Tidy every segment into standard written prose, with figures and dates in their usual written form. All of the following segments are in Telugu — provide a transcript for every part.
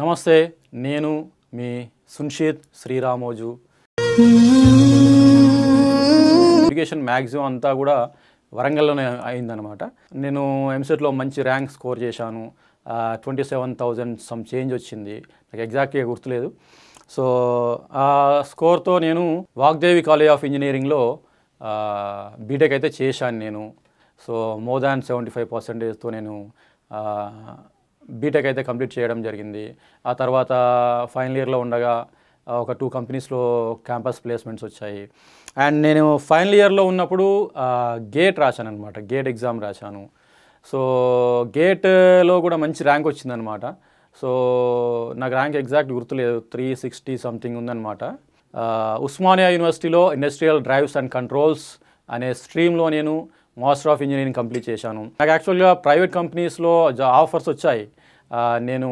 నమస్తే, నేను మీ సున్షిత్ శ్రీరామోజు. ఎడ్యుకేషన్ మ్యాక్సిమం అంతా కూడా వరంగల్లోనే అయిందనమాట. నేను ఎంసెట్లో మంచి ర్యాంక్ స్కోర్ చేశాను. 27,000 సమ్ చేంజ్ వచ్చింది, నాకు ఎగ్జాక్ట్గా గుర్తులేదు. సో ఆ స్కోర్తో నేను వాగ్దేవి కాలేజ్ ఆఫ్ ఇంజనీరింగ్లో బీటెక్ అయితే చేశాను నేను. సో మోర్ దాన్ 75%తో నేను బీటెక్ అయితే కంప్లీట్ చేయడం జరిగింది. ఆ తర్వాత ఫైనల్ ఇయర్లో ఉండగా ఒక 2 కంపెనీస్లో క్యాంపస్ ప్లేస్మెంట్స్ వచ్చాయి. అండ్ నేను ఫైనల్ ఇయర్లో ఉన్నప్పుడు గేట్ రాశాను అనమాట, గేట్ ఎగ్జామ్ రాశాను. సో గేట్లో కూడా మంచి ర్యాంక్ వచ్చిందనమాట. సో నాకు ర్యాంక్ ఎగ్జాక్ట్ గుర్తులేదు, 360 సంథింగ్ ఉందన్నమాట. ఉస్మానియా యూనివర్సిటీలో ఇండస్ట్రియల్ డ్రైవ్స్ అండ్ కంట్రోల్స్ అనే స్ట్రీమ్లో నేను మాస్టర్ ఆఫ్ ఇంజనీరింగ్ కంప్లీట్ చేశాను. నాకు యాక్చువల్గా ప్రైవేట్ కంపెనీస్లో ఆఫర్స్ వచ్చాయి. నేను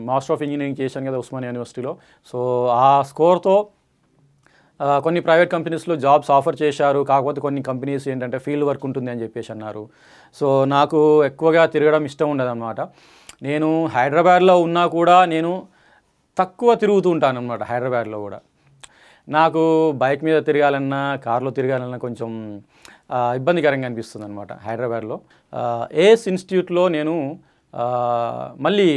మాస్టర్ ఆఫ్ ఇంజనీరింగ్ చేశాను కదా ఉస్మానియా యూనివర్సిటీలో. సో ఆ స్కోర్తో కొన్ని ప్రైవేట్ కంపెనీస్లో జాబ్స్ ఆఫర్ చేశారు. కాకపోతే కొన్ని కంపెనీస్ ఏంటంటే ఫీల్డ్ వర్క్ ఉంటుంది అని చెప్పేసి అన్నారు. సో నాకు ఎక్కువగా తిరగడం ఇష్టం ఉండదన్నమాట. నేను హైదరాబాద్లో ఉన్నా కూడా నేను తక్కువ తిరుగుతూ ఉంటాను అనమాట. హైదరాబాద్లో కూడా నాకు బైక్ మీద తిరగాలన్నా కార్లో తిరగాలన్నా కొంచెం ఇబ్బందికరంగా అనిపిస్తుంది అనమాట. హైదరాబాద్లో ఏఎస్ ఇన్స్టిట్యూట్లో నేను మళ్ళీ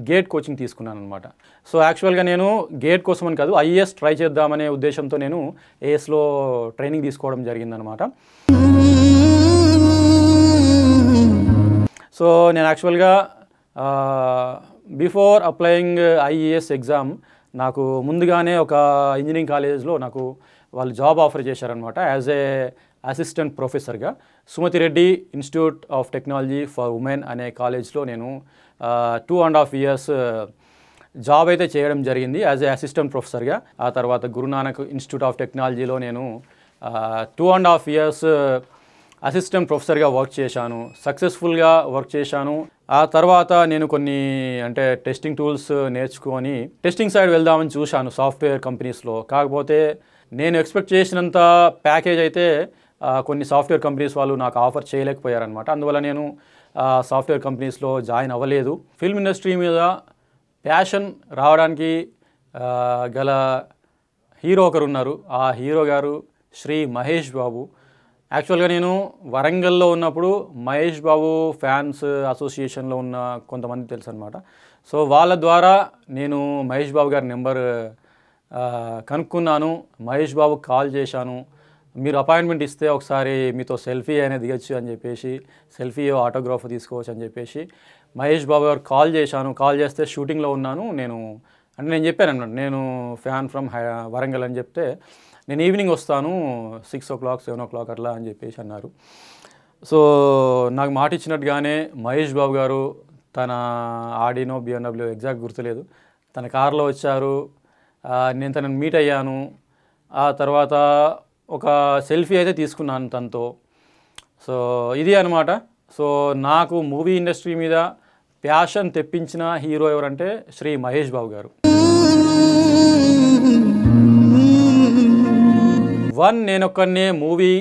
గేట్ కోచింగ్ తీసుకున్నాను అనమాట. సో యాక్చువల్గా నేను గేట్ కోసం అని కాదు, ఐఏఎస్ ట్రై చేద్దామనే ఉద్దేశంతో నేను ఏఎస్లో ట్రైనింగ్ తీసుకోవడం జరిగిందనమాట. సో నేను యాక్చువల్గా బిఫోర్ అప్లయింగ్ ఐఏఎస్ ఎగ్జామ్ నాకు ముందుగానే ఒక ఇంజనీరింగ్ కాలేజ్లో నాకు వాళ్ళు జాబ్ ఆఫర్ చేశారనమాట. యాజ్ ఏ అసిస్టెంట్ ప్రొఫెసర్గా Sumathi Reddy institute of technology for women అనే కాలేజ్లో నేను 2.5 years జాబ్ అయితే చేయడం జరిగింది యాజ్ ఏ అసిస్టెంట్ ప్రొఫెసర్గా. ఆ తర్వాత గురునానక్ ఇన్స్టిట్యూట్ ఆఫ్ టెక్నాలజీలో నేను 2.5 years అసిస్టెంట్ ప్రొఫెసర్గా వర్క్ చేశాను. సక్సెస్ఫుల్గా వర్క్ చేశాను. ఆ తర్వాత నేను కొన్ని అంటే టెస్టింగ్ టూల్స్ నేర్చుకొని టెస్టింగ్ సైడ్ వెళ్దామని చూశాను సాఫ్ట్వేర్ కంపెనీస్లో. కాకపోతే నేను ఎక్స్పెక్ట్ చేసినంత ప్యాకేజ్ అయితే కొన్ని సాఫ్ట్వేర్ కంపెనీస్ వాళ్ళు నాకు ఆఫర్ చేయలేకపోయారనమాట. అందువల్ల నేను సాఫ్ట్వేర్ కంపెనీస్లో జాయిన్ అవ్వలేదు. ఫిల్మ్ ఇండస్ట్రీ మీద ప్యాషన్ రావడానికి గల హీరో ఒకరు ఉన్నారు. ఆ హీరో గారు శ్రీ మహేష్ బాబు. యాక్చువల్గా నేను వరంగల్లో ఉన్నప్పుడు మహేష్ బాబు ఫ్యాన్స్ అసోసియేషన్లో ఉన్న కొంతమంది తెలుసు అనమాట. సో వాళ్ళ ద్వారా నేను మహేష్ బాబు గారి నెంబర్ కనుక్కున్నాను. మహేష్ బాబుకి కాల్ చేశాను. మీరు అపాయింట్మెంట్ ఇస్తే ఒకసారి మీతో సెల్ఫీ అనేది దిగచ్చు అని చెప్పేసి, సెల్ఫీ ఆటోగ్రాఫ్ తీసుకోవచ్చు అని చెప్పేసి మహేష్ బాబు గారు కాల్ చేశాను. కాల్ చేస్తే షూటింగ్లో ఉన్నాను నేను చెప్పాను అన్నమాట, నేను ఫ్యాన్ ఫ్రమ్ వరంగల్ అని చెప్తే నేను ఈవినింగ్ వస్తాను 6 o'clock 7 o'clock అట్లా అని చెప్పేసి అన్నారు. సో నాకు మాట ఇచ్చినట్టుగానే మహేష్ బాబు గారు తన ఆడినో BMW ఎగ్జాక్ట్ గుర్తులేదు, తన కార్లో వచ్చారు. నేను తనని మీట్ అయ్యాను. ఆ తర్వాత ఒక సెల్ఫీ అయితే తీసుకున్నాను తనతో. సో ఇది అనమాట. సో నాకు మూవీ ఇండస్ట్రీ మీద ప్యాషన్ తెప్పించిన హీరో ఎవరంటే శ్రీ మహేష్ బాబు గారు. నేను ఒక్కనే మూవీ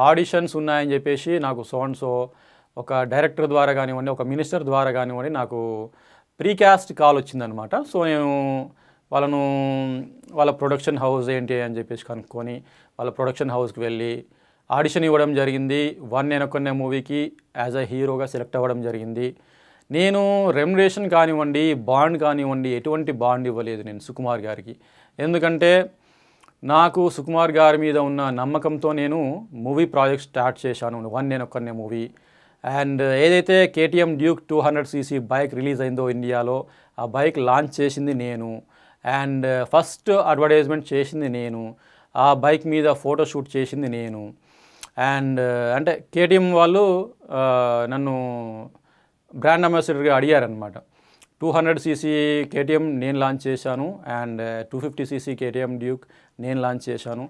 ఆడిషన్స్ ఉన్నాయని చెప్పేసి నాకు సో ఒక డైరెక్టర్ ద్వారా కానివ్వండి, ఒక మినిస్టర్ ద్వారా కానివ్వండి నాకు ప్రీకాస్ట్ కాల్ వచ్చిందనమాట. సో నేను వాళ్ళ ప్రొడక్షన్ హౌస్ ఏంటి అని చెప్పేసి కనుక్కొని వాళ్ళ ప్రొడక్షన్ హౌస్కి వెళ్ళి ఆడిషన్ ఇవ్వడం జరిగింది. నేను ఒక్కనే మూవీకి యాజ్ అ హీరోగా సెలెక్ట్ అవ్వడం జరిగింది. నేను రెమ్యునరేషన్ కానివ్వండి, బాండ్ కానివ్వండి, ఎటువంటి బాండ్ ఇవ్వలేదు నేను సుకుమార్ గారికి. ఎందుకంటే నాకు సుకుమార్ గారి మీద ఉన్న నమ్మకంతో నేను మూవీ ప్రాజెక్ట్ స్టార్ట్ చేశాను. నేను ఒక్కనే మూవీ. అండ్ ఏదైతే KTM Duke 200cc bike release అయిందో ఇండియాలో, ఆ బైక్ లాంచ్ చేసింది నేను. అండ్ ఫస్ట్ అడ్వర్టైజ్మెంట్ చేసింది నేను. ఆ బైక్ మీద ఫోటోషూట్ చేసింది నేను. అండ్ అంటే KTM వాళ్ళు నన్ను బ్రాండ్ అంబాసిడర్గా అడిగారనమాట. 200cc KTM నేను లాంచ్ చేశాను. అండ్ 250cc KTM డ్యూక్ నేను లాంచ్ చేశాను.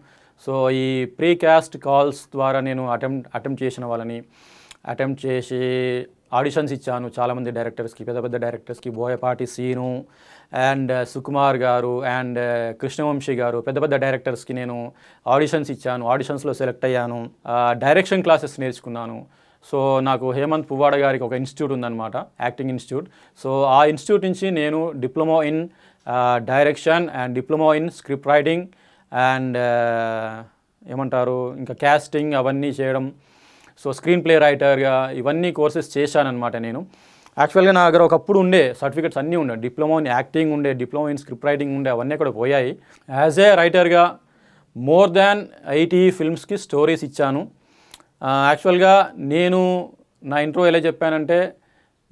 సో ఈ ప్రీకాస్ట్ కాల్స్ ద్వారా నేను అటెంప్ట్ చేసిన వాళ్ళని అటెంప్ట్ చేసి ఆడిషన్స్ ఇచ్చాను చాలామంది డైరెక్టర్స్కి, పెద్ద పెద్ద డైరెక్టర్స్కి, బోయపాటి సీను అండ్ సుకుమార్ గారు అండ్ కృష్ణవంశీ గారు, పెద్ద పెద్ద డైరెక్టర్స్కి నేను ఆడిషన్స్ ఇచ్చాను. ఆడిషన్స్లో సెలెక్ట్ అయ్యాను. డైరెక్షన్ క్లాసెస్ నేర్చుకున్నాను. సో నాకు హేమంత్ పువ్వాడ గారికి ఒక ఇన్స్టిట్యూట్ ఉందన్నమాట, యాక్టింగ్ ఇన్స్టిట్యూట్. సో ఆ ఇన్స్టిట్యూట్ నుంచి నేను diploma in direction and diploma in script writing and ఏమంటారు ఇంకా క్యాస్టింగ్ అవన్నీ చేయడం, సో స్క్రీన్ ప్లే రైటర్గా ఇవన్నీ కోర్సెస్ చేశానన్నమాట నేను. యాక్చువల్గా నా దగ్గర ఒకప్పుడు ఉండే సర్టిఫికెట్స్ అన్నీ ఉండే, డిప్లొమా ఇన్ యాక్టింగ్ ఉండే, డిప్లొమా ఇన్ స్క్రిప్ట్ రైటింగ్ ఉండే, అవన్నీ కూడా పోయాయి. యాజ్ ఏ రైటర్గా మోర్ దాన్ 80 ఫిల్మ్స్కి స్టోరీస్ ఇచ్చాను. యాక్చువల్గా నేను నా ఇంట్రో ఎలా చెప్పానంటే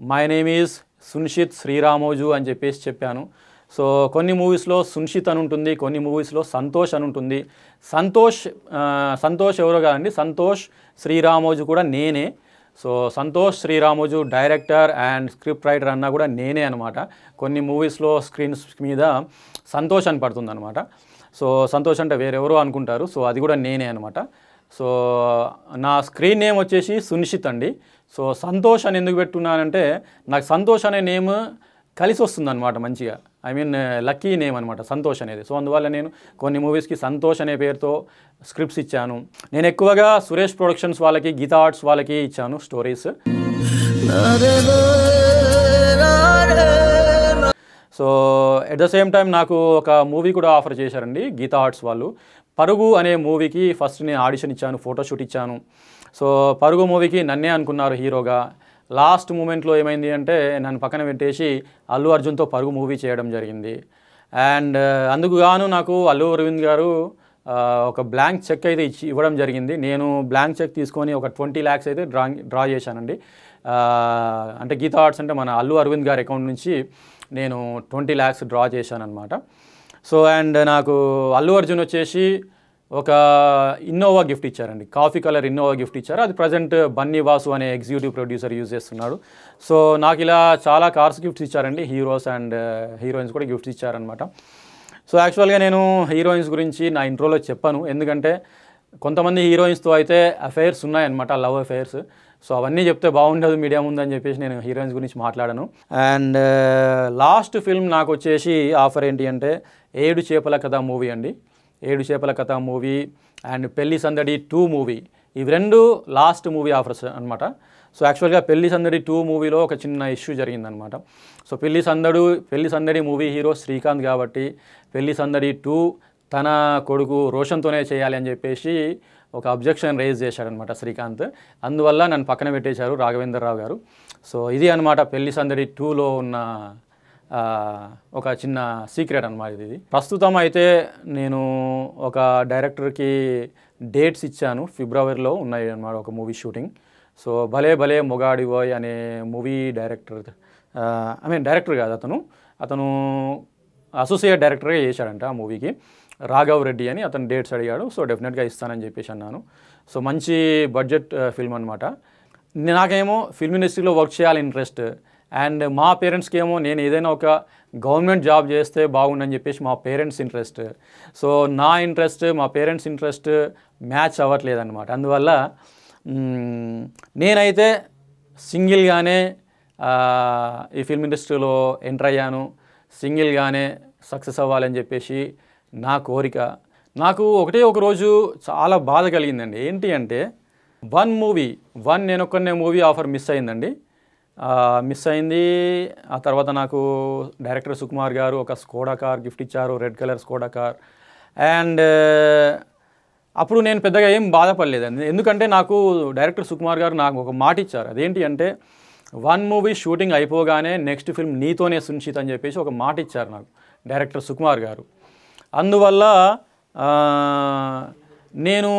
మై నేమ్ ఈజ్ సున్షిత్ శ్రీరామోజు అని చెప్పాను. సో కొన్ని మూవీస్లో సున్షిత్ అని ఉంటుంది, కొన్ని మూవీస్లో సంతోష్ అని ఉంటుంది. సంతోష్ ఎవరో కాదండి, సంతోష్ శ్రీరామోజు కూడా నేనే. So Santosh Sriramoju director and script writer అన్నా కూడా నేనే అనమాట. కొన్ని మూవీస్లో స్క్రీన్స్ మీద సంతోష్ అని పడుతుంది అనమాట. సో సంతోష్ అంటే వేరెవరో అనుకుంటారు, సో అది కూడా నేనే అనమాట. సో నా స్క్రీన్ నేమ్ వచ్చేసి సునిషిత్ అండి. సో సంతోష్ అని ఎందుకు పెట్టున్నానంటే నాకు సంతోష్ అనే నేమ్ కలిసి వస్తుంది అనమాట మంచిగా, ఐ మీన్ లక్కీ నేమ్ అనమాట సంతోష్ అనేది. సో అందువల్ల నేను కొన్ని మూవీస్కి సంతోష్ అనే పేరుతో స్క్రిప్ట్స్ ఇచ్చాను. నేను ఎక్కువగా సురేష్ ప్రొడక్షన్స్ వాళ్ళకి, గీతా ఆర్ట్స్ వాళ్ళకి ఇచ్చాను stories. So at the same time నాకు ఒక మూవీ కూడా ఆఫర్ చేశారండి గీతా ఆర్ట్స్ వాళ్ళు. పరుగు అనే మూవీకి ఫస్ట్ నేను ఆడిషన్ ఇచ్చాను, ఫోటోషూట్ ఇచ్చాను. సో పరుగు మూవీకి నన్నే అనుకున్నారు హీరోగా. లాస్ట్ మూమెంట్లో ఏమైంది అంటే నన్ను పక్కన పెట్టేసి అల్లు అర్జున్తో పరుగు మూవీ చేయడం జరిగింది. అండ్ అందుకు గాను నాకు అల్లు అరవింద్ గారు ఒక బ్లాంక్ చెక్ అయితే ఇవ్వడం జరిగింది. నేను బ్లాంక్ చెక్ తీసుకొని ఒక 20 lakhs అయితే డ్రా చేశానండి. అంటే గీతా ఆర్ట్స్ అంటే మన అల్లు అరవింద్ గారి అకౌంట్ నుంచి నేను 20 lakhs డ్రా చేశాను అనమాట. సో అండ్ నాకు అల్లు అర్జున్ వచ్చేసి ఒక ఇన్నోవా గిఫ్ట్ ఇచ్చారండి, కాఫీ కలర్ ఇన్నోవా గిఫ్ట్ ఇచ్చారు. అది ప్రజెంట్ బన్నీ వాసు అనే ఎగ్జిక్యూటివ్ ప్రొడ్యూసర్ యూజ్ చేస్తున్నాడు. సో నాకు ఇలా చాలా కార్స్ గిఫ్ట్స్ ఇచ్చారండి, హీరోస్ అండ్ హీరోయిన్స్ కూడా గిఫ్ట్స్ ఇచ్చారనమాట. సో యాక్చువల్గా నేను హీరోయిన్స్ గురించి నా ఇంట్రోలో చెప్పాను, ఎందుకంటే కొంతమంది హీరోయిన్స్తో అయితే అఫైర్స్ ఉన్నాయన్నమాట, లవ్ అఫైర్స్. సో అవన్నీ చెప్తే బాగుండదు మీడియా ముందని చెప్పేసి నేను హీరోయిన్స్ గురించి మాట్లాడాను. అండ్ లాస్ట్ ఫిల్మ్ నాకు వచ్చేసి ఆఫర్ ఏంటి అంటే 7 చేపల కథ మూవీ అండి. 7 చేపల కథ మూవీ అండ్ పెళ్లి సందడి 2 మూవీ, ఇవి 2 లాస్ట్ మూవీ ఆఫర్స్ అనమాట. సో యాక్చువల్గా పెళ్లి సందడి 2 మూవీలో ఒక చిన్న ఇష్యూ జరిగిందనమాట. సో పెళ్లి సందడి మూవీ హీరో శ్రీకాంత్ కాబట్టి పెళ్లి సందడి 2 తన కొడుకు రోషన్తోనే చేయాలి అని చెప్పేసి ఒక అబ్జెక్షన్ రేజ్ చేశాడనమాట శ్రీకాంత్. అందువల్ల నన్ను పక్కన పెట్టేశారు రాఘవేంద్రరావు గారు. సో ఇది అనమాట పెళ్లి సందడి 2లో ఉన్న ఒక చిన్న సీక్రెట్ అనమాట ఇది. ప్రస్తుతం అయితే నేను ఒక డైరెక్టర్కి డేట్స్ ఇచ్చాను, ఫిబ్రవరిలో ఉన్నాయి అన్నమాట ఒక మూవీ షూటింగ్. సో భలే భలే మొగాడివోయ్ అనే మూవీ డైరెక్టర్, డైరెక్టర్ కాదు అతను అసోసియేట్ డైరెక్టర్గా చేశాడంట ఆ మూవీకి, రాఘవ్ రెడ్డి అని. అతను డేట్స్ అడిగాడు, సో డెఫినెట్గా ఇస్తానని చెప్పేసి అన్నాను. సో మంచి బడ్జెట్ ఫిల్మ్ అనమాట. నాకేమో ఫిల్మ్ ఇండస్ట్రీలో వర్క్ చేయాలి ఇంట్రెస్ట్, అండ్ మా పేరెంట్స్కి ఏమో నేను ఏదైనా ఒక గవర్నమెంట్ జాబ్ చేస్తే బాగుండని చెప్పేసి మా పేరెంట్స్ ఇంట్రెస్ట్. సో నా ఇంట్రెస్ట్ మా పేరెంట్స్ ఇంట్రెస్ట్ మ్యాచ్ అవ్వట్లేదన్నమాట. అందువల్ల నేనైతే సింగిల్గానే ఈ ఫిల్మ్ ఇండస్ట్రీలో ఎంటర్ అయ్యాను, సింగిల్గానే సక్సెస్ అవ్వాలని చెప్పేసి నా కోరిక. నాకు ఒక రోజు చాలా బాధ కలిగిందండి. ఏంటి అంటే నేను ఒక్కనే మూవీ ఆఫర్ మిస్ అయిందండి. ఆ తర్వాత నాకు డైరెక్టర్ సుకుమార్ గారు ఒక స్కోడా కార్ గిఫ్ట్ ఇచ్చారు, red colour Skoda car. And అప్పుడు నేను పెద్దగా ఏం బాధపడలేదండి, ఎందుకంటే నాకు డైరెక్టర్ సుకుమార్ గారు నాకు ఒక మాట ఇచ్చారు. అదేంటి అంటే 1 మూవీ షూటింగ్ అయిపోగానే నెక్స్ట్ ఫిల్మ్ నీతోనే సున్షిత్ అని చెప్పేసి ఒక మాట ఇచ్చారు నాకు డైరెక్టర్ సుకుమార్ గారు. అందువల్ల నేను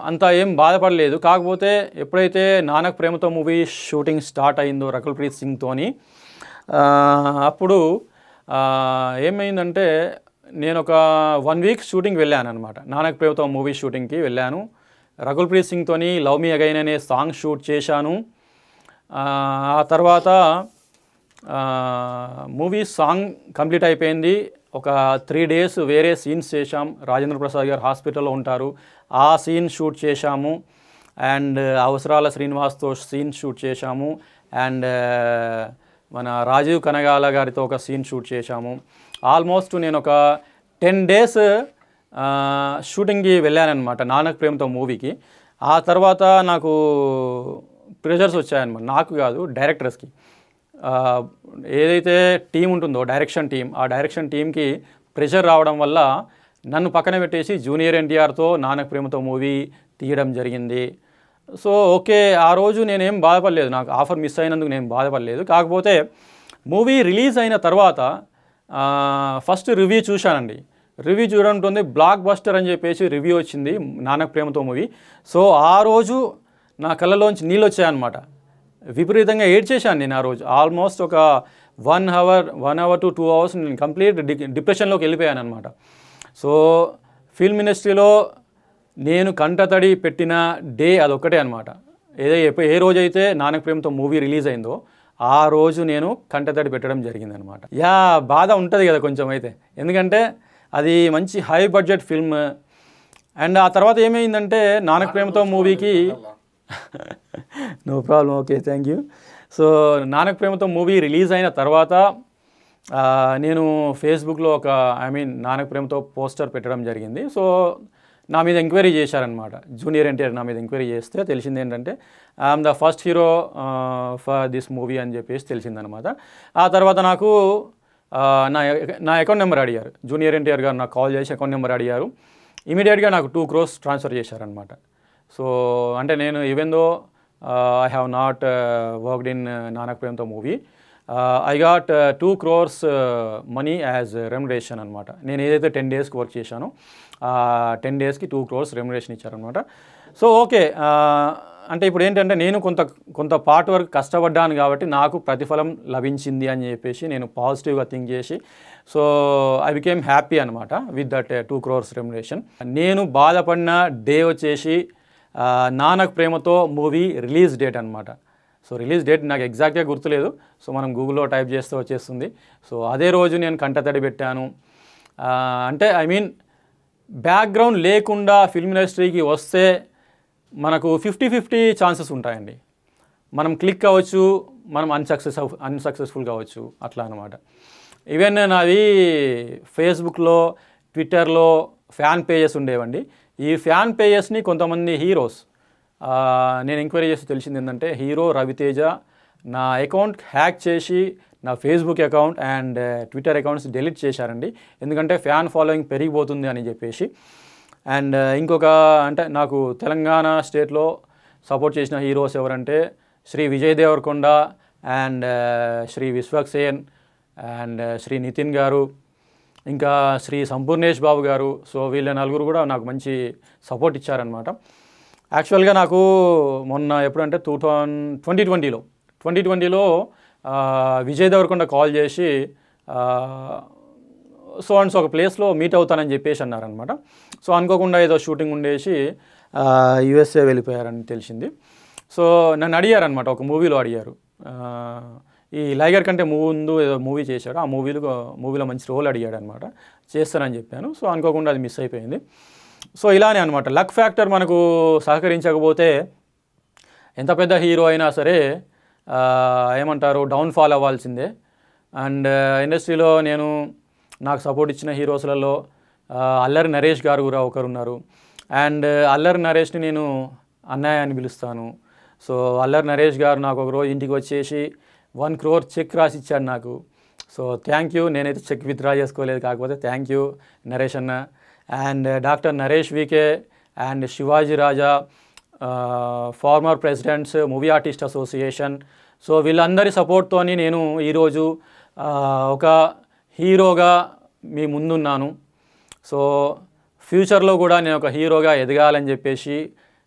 అంత ఏం బాధపడలేదు. కాకపోతే ఎప్పుడైతే నానక్ ప్రేమతో మూవీ షూటింగ్ స్టార్ట్ అయిందో రకుల్ ప్రీత్ సింగ్తోని, అప్పుడు ఏమైందంటే నేను ఒక 1 వీక్ షూటింగ్ వెళ్ళాను అనమాట. నానక్ ప్రేమతో మూవీ షూటింగ్కి వెళ్ళాను. రకుల్ ప్రీత్ సింగ్తోని లవ్ మీ అగైన్ అనే సాంగ్ షూట్ చేశాను. ఆ తర్వాత మూవీ సాంగ్ కంప్లీట్ అయిపోయింది. ఒక 3 days వేరే సీన్స్ చేశాం. రాజేంద్ర ప్రసాద్ గారు హాస్పిటల్లో ఉంటారు, ఆ సీన్ షూట్ చేశాము. అండ్ అవసరాల శ్రీనివాస్తో సీన్ షూట్ చేశాము. అండ్ మన రాజీవ్ కనగాల గారితో ఒక సీన్ షూట్ చేశాము. ఆల్మోస్ట్ నేను ఒక 10 days షూటింగ్కి వెళ్ళానమాట నానక్ ప్రేమతో మూవీకి. ఆ తర్వాత నాకు ప్రెషర్స్ వచ్చాయన్నమాట, నాకు కాదు డైరెక్టర్స్కి. ఏదైతే టీం ఉంటుందో డైరెక్షన్ టీం, ఆ డైరెక్షన్ టీంకి ప్రెషర్ రావడం వల్ల నన్ను పక్కన పెట్టేసి జూనియర్ ఎన్టీఆర్తో నాన్నకు ప్రేమతో మూవీ తీయడం జరిగింది. సో ఓకే, ఆ రోజు నేనేం బాధపడలేదు, నాకు ఆఫర్ మిస్ అయినందుకు నేను బాధపడలేదు. కాకపోతే మూవీ రిలీజ్ అయిన తర్వాత ఫస్ట్ రివ్యూ చూశానండి. రివ్యూ చూడంటుంది బ్లాక్ బస్టర్ అని చెప్పేసి రివ్యూ వచ్చింది నాన్నకు ప్రేమతో మూవీ. సో ఆ రోజు నా కళ్ళలోంచి నీళ్ళు వచ్చాయన్నమాట. విపరీతంగా ఏడ్చేశాను నేను ఆ రోజు. ఆల్మోస్ట్ ఒక 1 అవర్ టు 2 అవర్స్ నేను కంప్లీట్ డిప్రెషన్లోకి వెళ్ళిపోయాను అనమాట. సో ఫిల్మ్ ఇండస్ట్రీలో నేను కంటతడి పెట్టిన డే అదొక్కటే అనమాట. ఏ రోజైతే నాన్నకు ప్రేమతో మూవీ రిలీజ్ అయిందో ఆ రోజు నేను కంటతడి పెట్టడం జరిగిందనమాట. బాధ ఉంటుంది కదా కొంచెం అయితే, ఎందుకంటే అది మంచి హై బడ్జెట్ ఫిల్మ్. అండ్ ఆ తర్వాత ఏమైందంటే నాన్నకు ప్రేమతో మూవీకి no problem, okay, thank you. So నాన్నకు ప్రేమతో మూవీ రిలీజ్ అయిన తర్వాత నేను ఫేస్బుక్లో నాన్నకు ప్రేమతో పోస్టర్ పెట్టడం జరిగింది. సో నా మీద ఎంక్వైరీ చేశారనమాట, జూనియర్ ఎన్టీఆర్ నా మీద ఎంక్వైరీ చేస్తే తెలిసింది ఏంటంటే I'm the first hero for this movie అని చెప్పేసి తెలిసిందనమాట. ఆ తర్వాత నాకు నా అకౌంట్ నెంబర్ అడిగారు, జూనియర్ ఎన్టీఆర్ గారు నాకు కాల్ చేసి అకౌంట్ నెంబర్ అడిగారు. ఇమీడియట్గా నాకు 2 crores ట్రాన్స్ఫర్ చేశారనమాట. సో అంటే నేను even though I have not worked in నాన్నకు ప్రేమతో movie, I got 2 crores money as remuneration అనమాట. నేను ఏదైతే 10 daysకి వర్క్ చేశానో 10 daysకి 2 crores రెమ్యునరేషన్ ఇచ్చారనమాట. సో ఓకే, అంటే ఇప్పుడు ఏంటంటే నేను కొంత పార్ట్ వరకు కష్టపడ్డాను కాబట్టి నాకు ప్రతిఫలం లభించింది అని చెప్పేసి నేను పాజిటివ్గా థింక్ చేసి, సో ఐ బికేమ్ హ్యాపీ అనమాట విత్ దట్ 2 crores రెమ్యునరేషన్. నేను బాధపడిన డే వచ్చేసి నాన్నకు ప్రేమతో మూవీ రిలీజ్ డేట్ అనమాట. సో రిలీజ్ డేట్ నాకు ఎగ్జాక్ట్గా గుర్తులేదు, సో మనం గూగుల్లో టైప్ చేస్తే వచ్చేస్తుంది. సో అదే రోజు నేను కంటతడి పెట్టాను. అంటే బ్యాక్గ్రౌండ్ లేకుండా ఫిల్మ్ ఇండస్ట్రీకి వస్తే మనకు 50-50 ఛాన్సెస్ ఉంటాయండి. మనం క్లిక్ అవ్వచ్చు, మనం అన్సక్సెస్ఫుల్ కావచ్చు, అట్లా అనమాట. ఈవెన్ నావి ఫేస్బుక్లో, ట్విట్టర్లో ఫ్యాన్ పేజెస్ ఉండేవండి. ఈ ఫ్యాన్ పేజెస్ని కొంతమంది హీరోస్ నేను ఎంక్వైరీ చేసి తెలిసింది ఏంటంటే హీరో రవితేజ నా అకౌంట్ హ్యాక్ చేసి నా Facebook account and Twitter accounts delete చేశారండి. ఎందుకంటే ఫ్యాన్ ఫాలోయింగ్ పెరిగిపోతుంది అని చెప్పేసి. అండ్ ఇంకొక అంటే నాకు తెలంగాణ స్టేట్లో సపోర్ట్ చేసిన హీరోస్ ఎవరంటే శ్రీ విజయ్ దేవరకొండ అండ్ శ్రీ విశ్వక్సేన్ అండ్ శ్రీ నితిన్ గారు, ఇంకా శ్రీ సంపూర్ణేష్ బాబు గారు. సో వీళ్ళ నలుగురు కూడా నాకు మంచి సపోర్ట్ ఇచ్చారనమాట. యాక్చువల్గా నాకు మొన్న ఎప్పుడంటే 2020లో విజయ్ దేవరకొండ కాల్ చేసి సో అండ్ సో ఒక ప్లేస్లో మీట్ అవుతానని చెప్పేసి అన్నారనమాట. సో అనుకోకుండా ఏదో షూటింగ్ ఉండేసి USA వెళ్ళిపోయారని తెలిసింది. సో నన్ను అడిగారనమాట, ఒక మూవీలో అడిగారు, ఈ లైగర్ కంటే ముందు ఏదో మూవీ చేశాడు, ఆ మూవీలో మంచి రోల్ అడిగాడు అనమాట. చేస్తానని చెప్పాను. సో అనుకోకుండా అది మిస్ అయిపోయింది. సో ఇలానే అనమాట, లక్ ఫ్యాక్టర్ మనకు సహకరించకపోతే ఎంత పెద్ద హీరో అయినా సరే డౌన్ఫాల్ అవ్వాల్సిందే. అండ్ ఇండస్ట్రీలో నాకు సపోర్ట్ ఇచ్చిన హీరోస్లలో అల్లరి నరేష్ గారు కూడా ఒకరున్నారు. అండ్ అల్లరి నరేష్ని నేను అన్నయ్య అని పిలుస్తాను. సో అల్లరి నరేష్ గారు నాకు ఒకరోజు ఇంటికి వచ్చేసి 1 crore చెక్ రాసి ఇచ్చాడు నాకు. So thank you. నేనైతే చెక్ విత్డ్రా చేసుకోలేదు, కాకపోతే థ్యాంక్ యూ నరేష్ అన్న. And doctor Naresh VK and Shivaji Raja, former presidents, movie artist association. So వీళ్ళందరి సపోర్ట్తోని నేను ఈరోజు ఒక హీరోగా మీ ముందున్నాను. సో ఫ్యూచర్లో కూడా నేను ఒక హీరోగా ఎదగాలని చెప్పేసి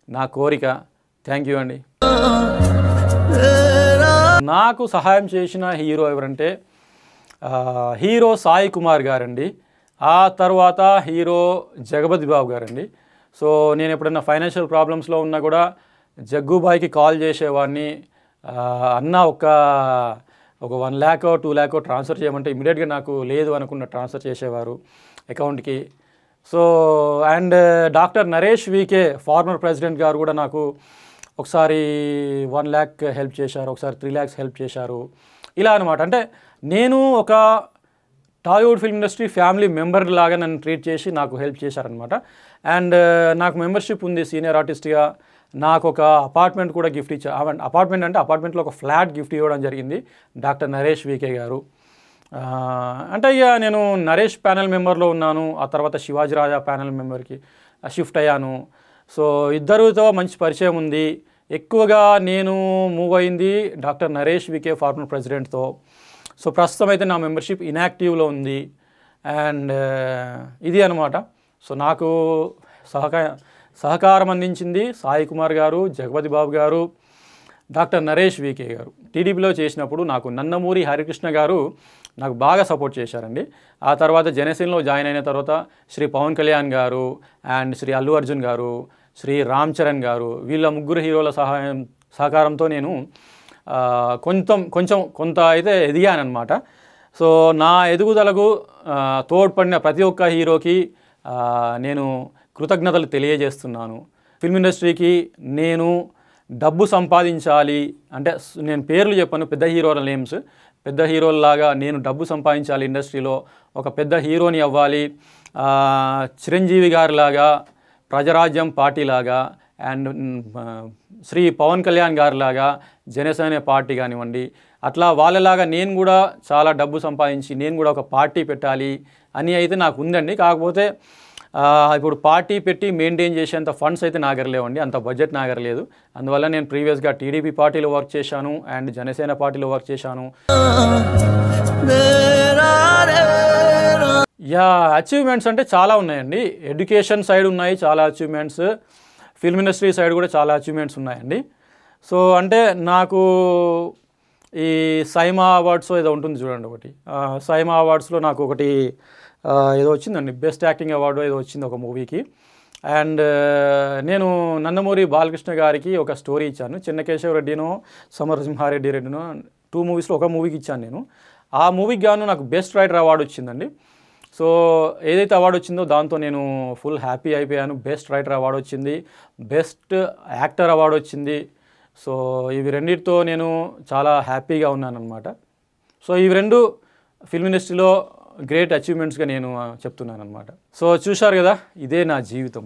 నా కోరిక. థ్యాంక్ యూ అండి. నాకు సహాయం చేసిన హీరో ఎవరంటే హీరో సాయి కుమార్ గారండి. ఆ తర్వాత హీరో జగపతి బాబు గారండి. సో నేను ఎప్పుడన్నా ఫైనాన్షియల్ ప్రాబ్లమ్స్లో ఉన్నా కూడా జగ్గుబాయికి కాల్ చేసేవాడిని, అన్న ఒక 1 lakh 2 lakh ట్రాన్స్ఫర్ చేయమంటే ఇమీడియట్గా నాకు లేదు అనుకున్న ట్రాన్స్ఫర్ చేసేవారు అకౌంట్కి. So and doctor Naresh VK former president గారు కూడా నాకు ఒకసారి 1 lakh హెల్ప్ చేశారు, ఒకసారి 3 lakhs హెల్ప్ చేశారు. ఇలా అనమాట. అంటే నేను ఒక Tollywood film industry family member లాగా నన్ను ట్రీట్ చేసి నాకు హెల్ప్ చేశారనమాట. అండ్ నాకు మెంబర్షిప్ ఉంది సీనియర్ ఆర్టిస్ట్గా. నాకు ఒక అపార్ట్మెంట్ కూడా గిఫ్ట్ ఇచ్చారు. అపార్ట్మెంట్ అంటే అపార్ట్మెంట్లో ఒక ఫ్లాట్ గిఫ్ట్ ఇవ్వడం జరిగింది డాక్టర్ నరేష్ వికే గారు. అంటే ఇక నేను నరేష్ ప్యానెల్ మెంబర్లో ఉన్నాను. ఆ తర్వాత శివాజీ రాజా ప్యానెల్ మెంబర్కి షిఫ్ట్ అయ్యాను. సో ఇద్దరితో మంచి పరిచయం ఉంది. ఎక్కువగా నేను మూవ్ అయింది డాక్టర్ నరేష్ వికే ఫార్మర్ ప్రెసిడెంట్తో. సో ప్రస్తుతం అయితే నా మెంబర్షిప్ ఇన్యాక్టివ్లో ఉంది. అండ్ ఇది అనమాట. సో నాకు సహకారం అందించింది సాయి కుమార్ గారు, జగపతి బాబు గారు, డాక్టర్ నరేష్ వికే గారు. టీడీపీలో చేసినప్పుడు నాకు నందమూరి హరికృష్ణ గారు నాకు బాగా సపోర్ట్ చేశారండి. ఆ తర్వాత జనసేనలో జాయిన్ అయిన తర్వాత శ్రీ పవన్ కళ్యాణ్ గారు అండ్ శ్రీ అల్లు అర్జున్ గారు, శ్రీ రామ్ చరణ్ గారు, వీళ్ళ ముగ్గురు హీరోల సహకారంతో నేను కొంత అయితే ఎదిగానమాట. సో నా ఎదుగుదలకు తోడ్పడిన ప్రతి ఒక్క హీరోకి నేను కృతజ్ఞతలు తెలియజేస్తున్నాను. ఫిల్మ్ ఇండస్ట్రీకి నేను డబ్బు సంపాదించాలి అంటే, నేను పేర్లు చెప్పను, పెద్ద హీరోల నేమ్స్, పెద్ద హీరోల్లాగా నేను డబ్బు సంపాదించాలి, ఇండస్ట్రీలో ఒక పెద్ద హీరోని అవ్వాలి, చిరంజీవి గారిలాగా, ప్రజారాజ్యం పార్టీలాగా అండ్ శ్రీ పవన్ కళ్యాణ్ గారిలాగా జనసేన పార్టీ కానివ్వండి, అట్లా వాళ్ళలాగా నేను కూడా చాలా డబ్బు సంపాదించి నేను కూడా ఒక పార్టీ పెట్టాలి అని అయితే నాకు ఉందండి. కాకపోతే ఇప్పుడు పార్టీ పెట్టి మెయింటైన్ చేసేంత ఫండ్స్ అయితే నా దగ్గర లేవండి, అంత బడ్జెట్ నా దగ్గర లేదు. అందువల్ల నేను ప్రీవియస్గా టీడీపీ పార్టీలో వర్క్ చేశాను అండ్ జనసేన పార్టీలో వర్క్ చేశాను. అచీవ్మెంట్స్ అంటే చాలా ఉన్నాయండి. ఎడ్యుకేషన్ సైడ్ ఉన్నాయి చాలా అచీవ్మెంట్స్, ఫిల్మ్ ఇండస్ట్రీ సైడ్ కూడా చాలా అచీవ్మెంట్స్ ఉన్నాయండి. సో అంటే నాకు ఈ సైమా అవార్డ్స్ ఏదో ఉంటుంది చూడండి, ఒకటి సైమా అవార్డ్స్లో నాకు ఒకటి ఏదో వచ్చిందండి, బెస్ట్ యాక్టింగ్ అవార్డు ఏదో వచ్చింది ఒక మూవీకి. అండ్ నేను నందమూరి బాలకృష్ణ గారికి ఒక స్టోరీ ఇచ్చాను, చిన్నకేశవరెడ్డినో సమరసింహారెడ్డి రెడ్డినో 2 మూవీస్లో ఒక మూవీకి ఇచ్చాను నేను. ఆ మూవీకి గాను నాకు బెస్ట్ రైటర్ అవార్డు వచ్చిందండి. సో ఏదైతే అవార్డు వచ్చిందో దాంతో నేను ఫుల్ హ్యాపీ అయిపోయాను. బెస్ట్ రైటర్ అవార్డు వచ్చింది, బెస్ట్ యాక్టర్ అవార్డు వచ్చింది. సో ఇవి రెండింటితో నేను చాలా హ్యాపీగా ఉన్నాను అనమాట. సో ఇవి రెండు ఫిల్మ్ ఇండస్ట్రీలో గ్రేట్ అచీవ్మెంట్స్గా నేను చెప్తున్నాను అనమాట. సో చూశారు కదా, ఇదే నా జీవితం.